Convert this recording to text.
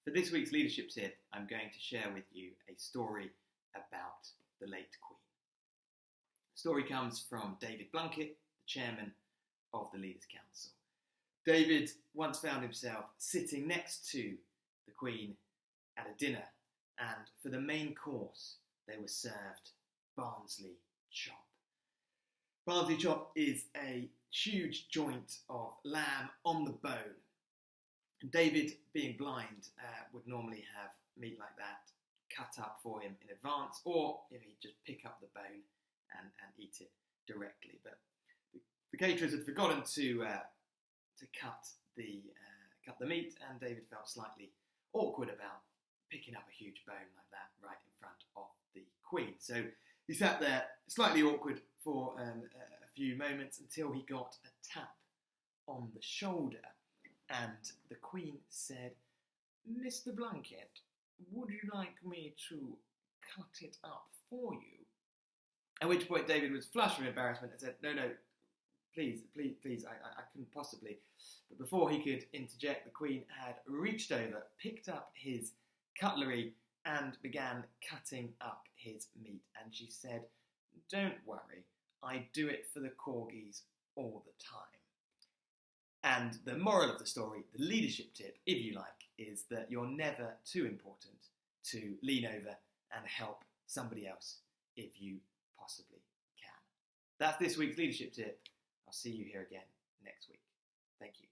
For this week's leadership tip, I'm going to share with you a story about the late Queen. The story comes from David Blunkett, the chairman of the Leaders' Council. David once found himself sitting next to the Queen at a dinner, and for the main course, they were served Barnsley chop. Barnsley chop is a huge joint of lamb on the bone. And David, being blind, would normally have meat like that cut up for him in advance, or he'd just pick up the bone and eat it directly. But the caterers had forgotten to cut the meat, and David felt slightly awkward about picking up a huge bone like that right in front of the Queen. So he sat there slightly awkward for a few moments until he got a tap on the shoulder. And the Queen said, "Mr. Blunkett, would you like me to cut it up for you?" At which point David was flushed with embarrassment and said, no, please, I couldn't possibly. But before he could interject, the Queen had reached over, picked up his cutlery and began cutting up his meat. And she said, "Don't worry, I do it for the corgis all the time." And the moral of the story, the leadership tip, if you like, is that you're never too important to lean over and help somebody else if you possibly can. That's this week's leadership tip. I'll see you here again next week. Thank you.